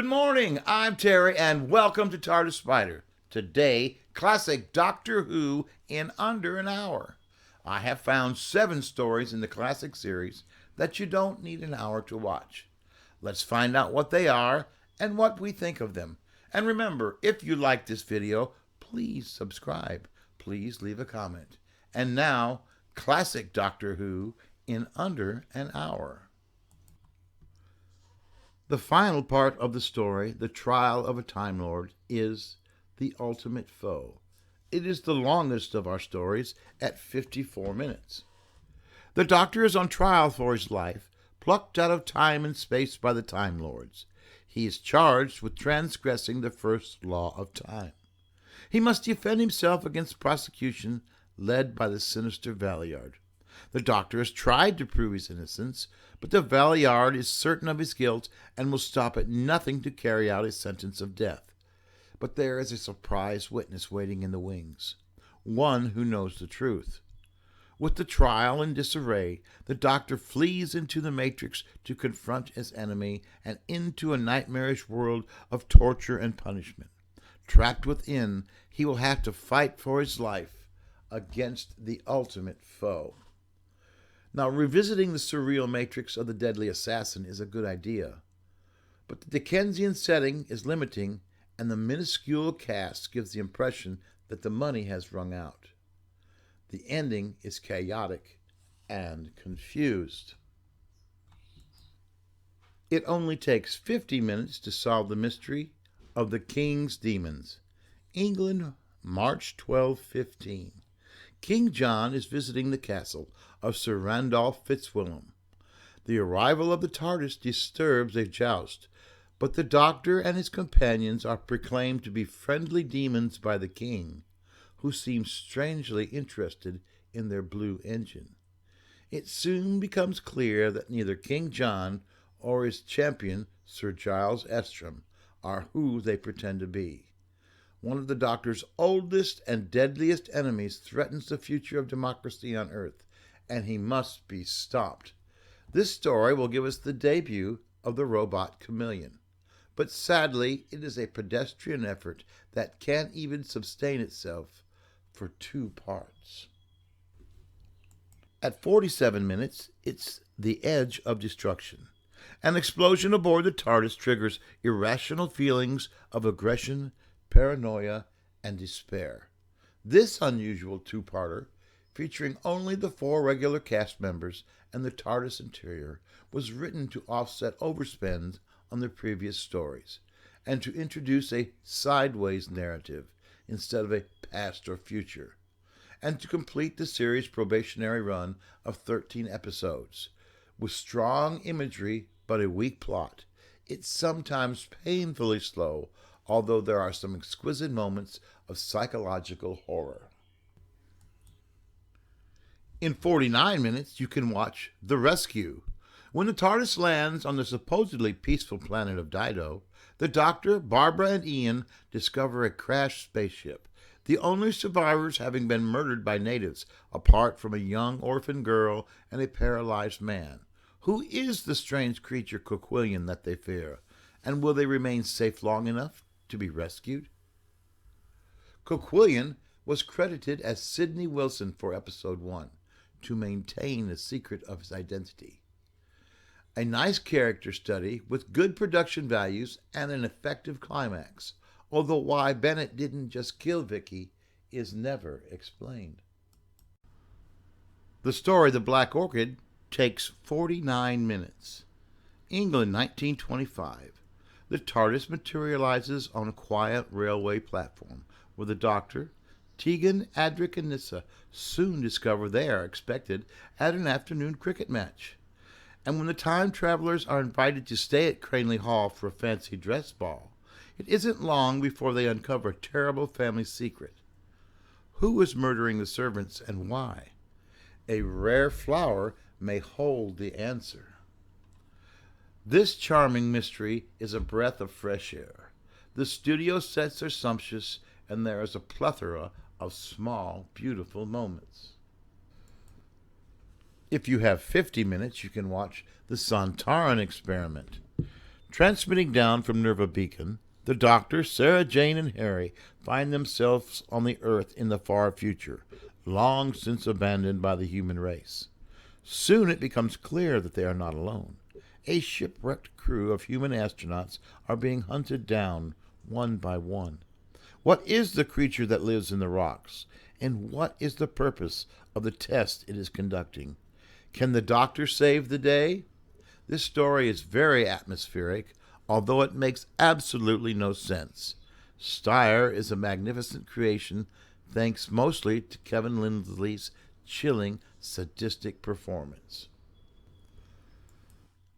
morning, I'm Terry, and welcome to TARDIS Spider. Today, classic Doctor Who in under an hour. I have found 7 stories in the classic series that you don't need an hour to watch. Let's find out what they are and what we think of them. And remember, if you like this video, please subscribe. Please leave a comment. And now, classic Doctor Who in under an hour. The final part of the story, The Trial of a Time Lord, is The Ultimate Foe. It is the longest of our stories at 54 minutes. The Doctor is on trial for his life, plucked out of time and space by the Time Lords. He is charged with transgressing the first law of time. He must defend himself against prosecution led by the sinister Valeyard. The Doctor has tried to prove his innocence, but the Valeyard is certain of his guilt and will stop at nothing to carry out his sentence of death. But there is a surprise witness waiting in the wings, one who knows the truth. With the trial in disarray, the Doctor flees into the Matrix to confront his enemy and into a nightmarish world of torture and punishment. Trapped within, he will have to fight for his life against the ultimate foe. Now, revisiting the surreal matrix of the deadly assassin is a good idea, but the Dickensian setting is limiting, and the minuscule cast gives the impression that the money has rung out. The ending is chaotic and confused. It only takes 50 minutes to solve the mystery of the King's Deamons. England, March 1215. King John is visiting the castle of Sir Randolph Fitzwilliam. The arrival of the TARDIS disturbs a joust, but the Doctor and his companions are proclaimed to be friendly demons by the king, who seems strangely interested in their blue engine. It soon becomes clear that neither King John or his champion, Sir Giles Estrom, are who they pretend to be. One of the Doctor's oldest and deadliest enemies threatens the future of democracy on Earth, and he must be stopped. This story will give us the debut of the robot chameleon. But sadly, it is a pedestrian effort that can't even sustain itself for 2 parts. At 47 minutes, it's the edge of destruction. An explosion aboard the TARDIS triggers irrational feelings of aggression, paranoia, and despair. This unusual 2-parter, featuring only the 4 regular cast members and the TARDIS interior, was written to offset overspends on the previous stories, and to introduce a sideways narrative instead of a past or future, and to complete the series' probationary run of 13 episodes. With strong imagery but a weak plot, it's sometimes painfully slow, although there are some exquisite moments of psychological horror. In 49 minutes, you can watch The Rescue. When the TARDIS lands on the supposedly peaceful planet of Dido, the Doctor, Barbara, and Ian discover a crashed spaceship, the only survivors having been murdered by natives, apart from a young orphan girl and a paralyzed man. Who is the strange creature Coquillion that they fear, and will they remain safe long enough to be rescued? Coquillion was credited as Sidney Wilson for episode 1, to maintain the secret of his identity. A nice character study with good production values and an effective climax, although why Bennett didn't just kill Vicky is never explained. The story The Black Orchid takes 49 minutes. England, 1925. The TARDIS materializes on a quiet railway platform where the Doctor, Tegan, Adric, and Nyssa soon discover they are expected at an afternoon cricket match. And when the time travelers are invited to stay at Cranley Hall for a fancy dress ball, it isn't long before they uncover a terrible family secret. Who is murdering the servants and why? A rare flower may hold the answer. This charming mystery is a breath of fresh air. The studio sets are sumptuous, and there is a plethora of small, beautiful moments. If you have 50 minutes, you can watch The Sontaran Experiment. Transmitting down from Nerva Beacon, the Doctor, Sarah Jane, and Harry find themselves on the Earth in the far future, long since abandoned by the human race. Soon it becomes clear that they are not alone. A shipwrecked crew of human astronauts are being hunted down one by one. What is the creature that lives in the rocks? And what is the purpose of the test it is conducting? Can the Doctor save the day? This story is very atmospheric, although it makes absolutely no sense. Steyer is a magnificent creation, thanks mostly to Kevin Lindsley's chilling, sadistic performance.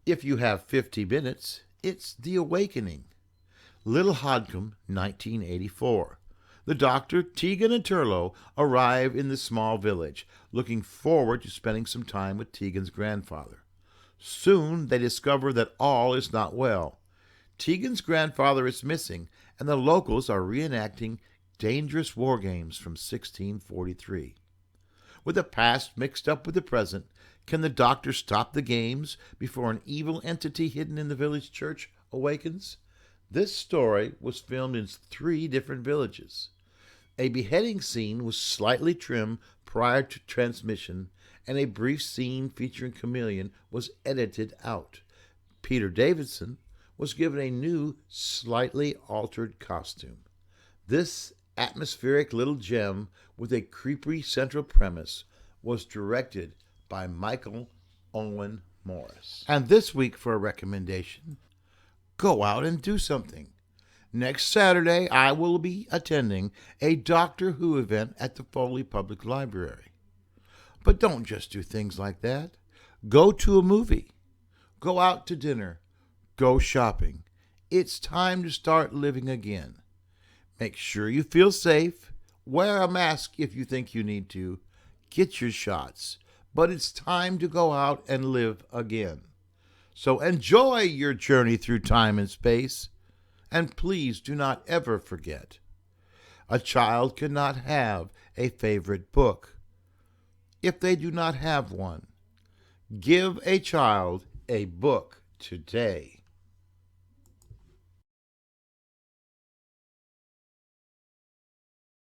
If you have 50 minutes, it's The Awakening. Little Hodcombe, 1984. The Doctor, Tegan, and Turlough arrive in the small village, looking forward to spending some time with Tegan's grandfather. Soon they discover that all is not well. Tegan's grandfather is missing, and the locals are reenacting dangerous war games from 1643. With the past mixed up with the present, can the Doctor stop the games before an evil entity hidden in the village church awakens? This story was filmed in 3 different villages. A beheading scene was slightly trimmed prior to transmission, and a brief scene featuring Chameleon was edited out. Peter Davidson was given a new, slightly altered costume. This atmospheric little gem with a creepy central premise was directed by Michael Owen Morris. And this week for a recommendation, go out and do something. Next Saturday, I will be attending a Doctor Who event at the Foley Public Library. But don't just do things like that. Go to a movie. Go out to dinner. Go shopping. It's time to start living again. Make sure you feel safe. Wear a mask if you think you need to. Get your shots. But it's time to go out and live again. So enjoy your journey through time and space. And please do not ever forget, a child cannot have a favorite book if they do not have one. Give a child a book today.